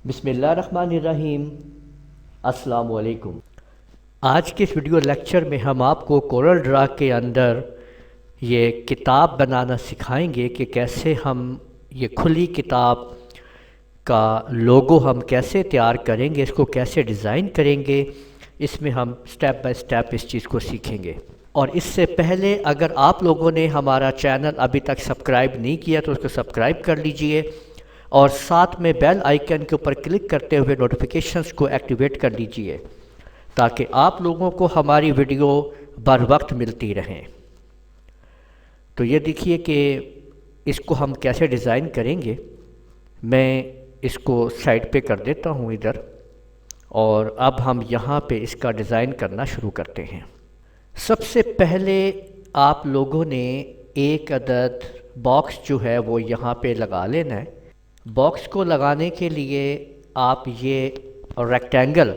بسم اللہ الرحمن الرحیم۔ السلام علیکم۔ آج کے اس ویڈیو لیکچر میں ہم آپ کو کورل ڈرا کے اندر یہ کتاب بنانا سکھائیں گے کہ کیسے ہم یہ کھلی کتاب کا لوگو ہم کیسے تیار کریں گے، اس کو کیسے ڈیزائن کریں گے۔ اس میں ہم سٹیپ بائی سٹیپ اس چیز کو سیکھیں گے۔ اور اس سے پہلے اگر آپ لوگوں نے ہمارا چینل ابھی تک سبسکرائب نہیں کیا تو اس کو سبسکرائب کر لیجئے، اور ساتھ میں بیل آئیکن کے اوپر کلک کرتے ہوئے نوٹیفیکیشنز کو ایکٹیویٹ کر لیجئے تاکہ آپ لوگوں کو ہماری ویڈیو بر وقت ملتی رہیں۔ تو یہ دیکھیے کہ اس کو ہم کیسے ڈیزائن کریں گے۔ میں اس کو سائڈ پہ کر دیتا ہوں ادھر، اور اب ہم یہاں پہ اس کا ڈیزائن کرنا شروع کرتے ہیں۔ سب سے پہلے آپ لوگوں نے ایک عدد باکس جو ہے وہ یہاں پہ لگا لینا ہے۔ باکس کو لگانے کے لیے آپ یہ ریکٹینگل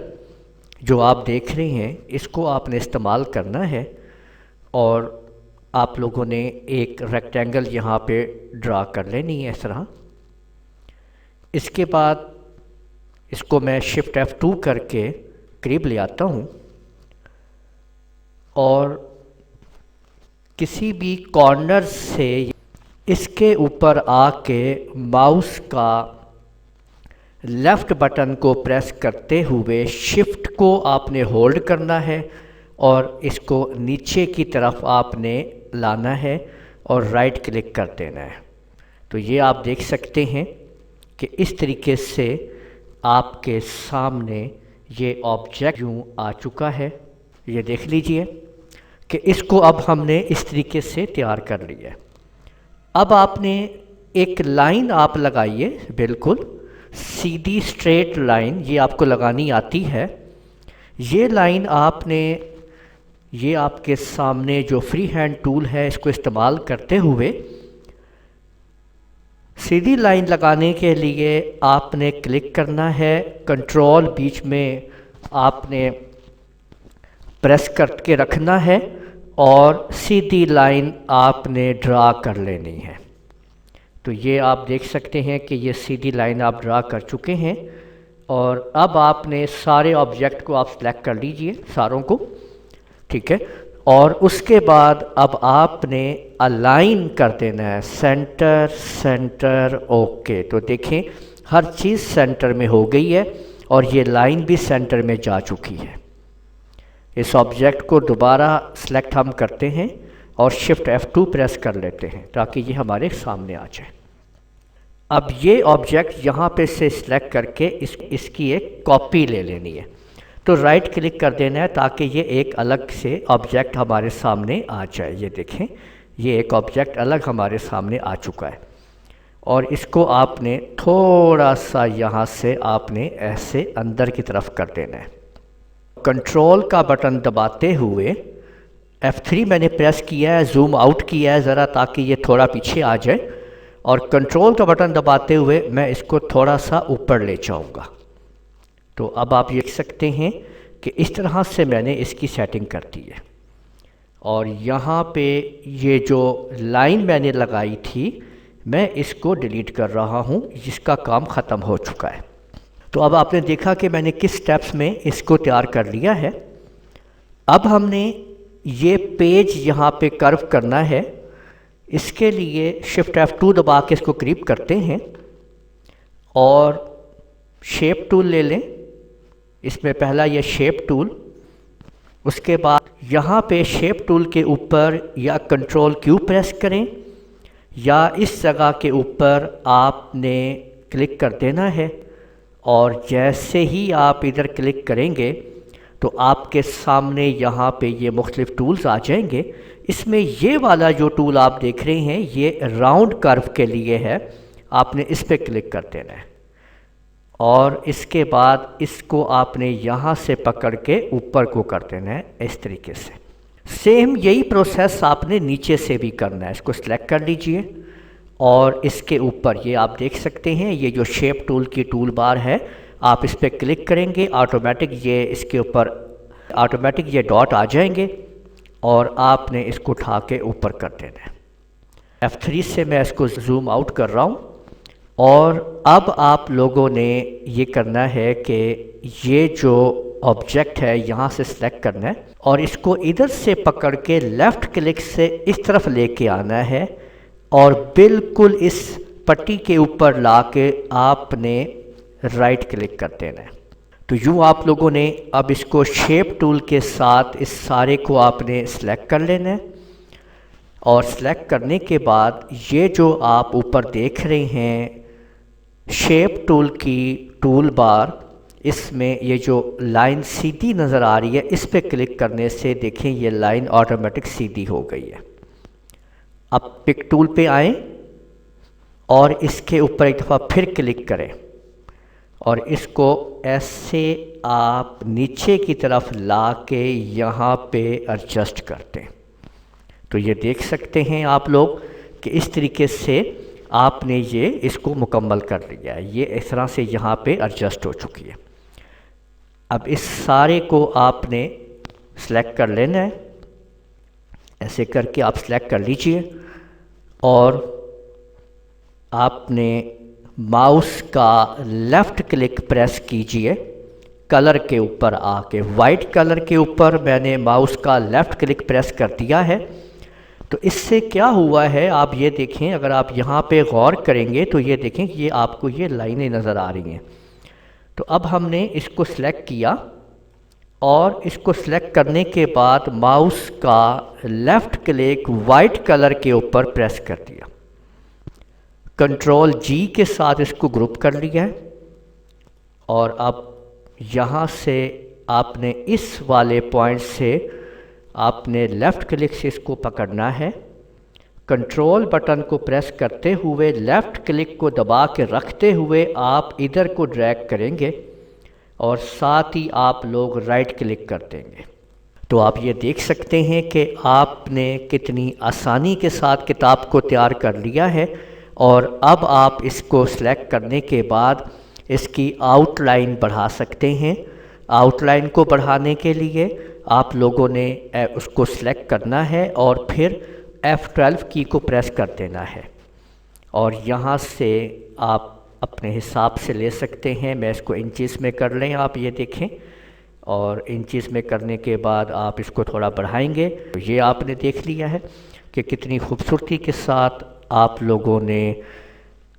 جو آپ دیکھ رہے ہیں اس کو آپ نے استعمال کرنا ہے، اور آپ لوگوں نے ایک ریکٹینگل یہاں پہ ڈرا کر لینی ہے اس طرح۔ اس کے بعد اس کو میں شفٹ F2 کر کے قریب لے آتا ہوں، اور کسی بھی کارنر سے اس کے اوپر آ کے ماؤس کا لیفٹ بٹن کو پریس کرتے ہوئے شفٹ کو آپ نے ہولڈ کرنا ہے، اور اس کو نیچے کی طرف آپ نے لانا ہے اور رائٹ کلک کر دینا ہے۔ تو یہ آپ دیکھ سکتے ہیں کہ اس طریقے سے آپ کے سامنے یہ آبجیکٹ یوں آ چکا ہے۔ یہ دیکھ لیجئے کہ اس کو اب ہم نے اس طریقے سے تیار کر لیا ہے۔ اب آپ نے ایک لائن آپ لگائیے، بالکل سیدھی اسٹریٹ لائن یہ آپ کو لگانی آتی ہے۔ یہ لائن آپ نے یہ آپ کے سامنے جو فری ہینڈ ٹول ہے اس کو استعمال کرتے ہوئے سیدھی لائن لگانے کے لیے آپ نے کلک کرنا ہے، کنٹرول بیچ میں آپ نے پریس کر کے رکھنا ہے، اور سیدھی لائن آپ نے ڈرا کر لینی ہے۔ تو یہ آپ دیکھ سکتے ہیں کہ یہ سیدھی لائن آپ ڈرا کر چکے ہیں، اور اب آپ نے سارے آبجیکٹ کو آپ سلیکٹ کر لیجئے، ساروں کو، ٹھیک ہے۔ اور اس کے بعد اب آپ نے الائن کر دینا ہے، سینٹر سینٹر، اوکے۔ تو دیکھیں ہر چیز سینٹر میں ہو گئی ہے، اور یہ لائن بھی سینٹر میں جا چکی ہے۔ اس آبجیکٹ کو دوبارہ سلیکٹ ہم کرتے ہیں اور شفٹ F2 پریس کر لیتے ہیں تاکہ یہ ہمارے سامنے آ جائے۔ اب یہ آبجیکٹ یہاں پہ سے سلیکٹ کر کے اس کی ایک کاپی لے لینی ہے۔ تو رائٹ کلک کر دینا ہے تاکہ یہ ایک الگ سے آبجیکٹ ہمارے سامنے آ جائے۔ یہ دیکھیں یہ ایک آبجیکٹ الگ ہمارے سامنے آ چکا ہے، اور اس کو آپ نے تھوڑا سا یہاں سے آپ نے ایسے اندر کی طرف کر دینا ہے۔ کنٹرول کا بٹن دباتے ہوئے F3 میں نے پریس کیا ہے، زوم آؤٹ کیا ہے ذرا تاکہ یہ تھوڑا پیچھے آ جائے، اور کنٹرول کا بٹن دباتے ہوئے میں اس کو تھوڑا سا اوپر لے جاؤں گا۔ تو اب آپ دیکھ سکتے ہیں کہ اس طرح سے میں نے اس کی سیٹنگ کر دی ہے، اور یہاں پہ یہ جو لائن میں نے لگائی تھی میں اس کو ڈیلیٹ کر رہا ہوں، جس کا کام ختم ہو چکا ہے۔ تو اب آپ نے دیکھا کہ میں نے کس سٹیپس میں اس کو تیار کر لیا ہے۔ اب ہم نے یہ پیج یہاں پہ کرو کرنا ہے، اس کے لیے شفٹ F2 دبا کے اس کو قریب کرتے ہیں، اور شیپ ٹول لے لیں۔ اس میں پہلا یہ شیپ ٹول، اس کے بعد یہاں پہ شیپ ٹول کے اوپر یا کنٹرول Q پریس کریں، یا اس جگہ کے اوپر آپ نے کلک کر دینا ہے، اور جیسے ہی آپ ادھر کلک کریں گے تو آپ کے سامنے یہاں پہ یہ مختلف ٹولز آ جائیں گے۔ اس میں یہ والا جو ٹول آپ دیکھ رہے ہیں یہ راؤنڈ کرو کے لیے ہے، آپ نے اس پہ کلک کر دینا ہے، اور اس کے بعد اس کو آپ نے یہاں سے پکڑ کے اوپر کو کر دینا ہے اس طریقے سے۔ سیم یہی پروسیس آپ نے نیچے سے بھی کرنا ہے۔ اس کو سلیکٹ کر لیجئے، اور اس کے اوپر یہ آپ دیکھ سکتے ہیں یہ جو شیپ ٹول کی ٹول بار ہے، آپ اس پہ کلک کریں گے آٹومیٹک یہ اس کے اوپر آٹومیٹک یہ ڈاٹ آ جائیں گے، اور آپ نے اس کو اٹھا کے اوپر کر دینا ہے۔ F3 سے میں اس کو زوم آؤٹ کر رہا ہوں، اور اب آپ لوگوں نے یہ کرنا ہے کہ یہ جو آبجیکٹ ہے یہاں سے سلیکٹ کرنا ہے اور اس کو ادھر سے پکڑ کے لیفٹ کلک سے اس طرف لے کے آنا ہے اور بالکل اس پٹی کے اوپر لا کے آپ نے رائٹ کلک کر دینا ہے۔ تو یوں آپ لوگوں نے اب اس کو شیپ ٹول کے ساتھ اس سارے کو آپ نے سلیکٹ کر لینا ہے، اور سلیکٹ کرنے کے بعد یہ جو آپ اوپر دیکھ رہے ہیں شیپ ٹول کی ٹول بار، اس میں یہ جو لائن سیدھی نظر آ رہی ہے اس پہ کلک کرنے سے دیکھیں یہ لائن آٹومیٹک سیدھی ہو گئی ہے۔ اب پک ٹول پہ آئیں اور اس کے اوپر ایک دفعہ پھر کلک کریں اور اس کو ایسے آپ نیچے کی طرف لا کے یہاں پہ ایڈجسٹ کرتے ہیں۔ تو یہ دیکھ سکتے ہیں آپ لوگ کہ اس طریقے سے آپ نے یہ اس کو مکمل کر لیا ہے، یہ اس طرح سے یہاں پہ ایڈجسٹ ہو چکی ہے۔ اب اس سارے کو آپ نے سلیکٹ کر لینا ہے، ایسے کر کے آپ سلیکٹ کر لیجئے اور آپ نے ماؤس کا لیفٹ کلک پریس کیجئے کلر کے اوپر آ کے، وائٹ کلر کے اوپر میں نے ماؤس کا لیفٹ کلک پریس کر دیا ہے۔ تو اس سے کیا ہوا ہے آپ یہ دیکھیں، اگر آپ یہاں پہ غور کریں گے تو یہ دیکھیں کہ یہ آپ کو یہ لائنیں نظر آ رہی ہیں۔ تو اب ہم نے اس کو سلیکٹ کیا اور اس کو سلیکٹ کرنے کے بعد ماؤس کا لیفٹ کلک وائٹ کلر کے اوپر پریس کر دیا، کنٹرول جی کے ساتھ اس کو گروپ کر لیا ہے، اور اب یہاں سے آپ نے اس والے پوائنٹ سے آپ نے لیفٹ کلک سے اس کو پکڑنا ہے، کنٹرول بٹن کو پریس کرتے ہوئے لیفٹ کلک کو دبا کے رکھتے ہوئے آپ ادھر کو ڈریگ کریں گے اور ساتھ ہی آپ لوگ رائٹ کلک کر دیں گے۔ تو آپ یہ دیکھ سکتے ہیں کہ آپ نے کتنی آسانی کے ساتھ کتاب کو تیار کر لیا ہے، اور اب آپ اس کو سلیکٹ کرنے کے بعد اس کی آؤٹ لائن بڑھا سکتے ہیں۔ آؤٹ لائن کو بڑھانے کے لیے آپ لوگوں نے اس کو سلیکٹ کرنا ہے اور پھر F12 کی کو پریس کر دینا ہے، اور یہاں سے آپ اپنے حساب سے لے سکتے ہیں۔ میں اس کو انچیز میں کر لیں، آپ یہ دیکھیں، اور انچیز میں کرنے کے بعد آپ اس کو تھوڑا بڑھائیں گے تو یہ آپ نے دیکھ لیا ہے کہ کتنی خوبصورتی کے ساتھ آپ لوگوں نے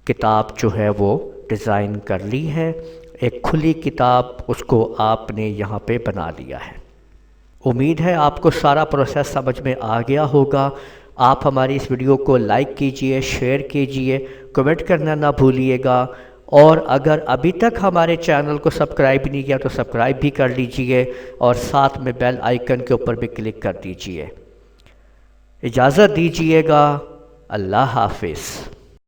کتاب جو ہے وہ ڈیزائن کر لی ہے۔ ایک کھلی کتاب اس کو آپ نے یہاں پہ بنا لیا ہے۔ امید ہے آپ کو سارا پروسیس سمجھ میں آ گیا ہوگا۔ آپ ہماری اس ویڈیو کو لائک کیجئے، شیئر کیجئے، کمنٹ کرنا نہ بھولیے گا، اور اگر ابھی تک ہمارے چینل کو سبسکرائب نہیں کیا تو سبسکرائب بھی کر لیجئے اور ساتھ میں بیل آئیکن کے اوپر بھی کلک کر دیجئے۔ اجازت دیجئے گا، اللہ حافظ۔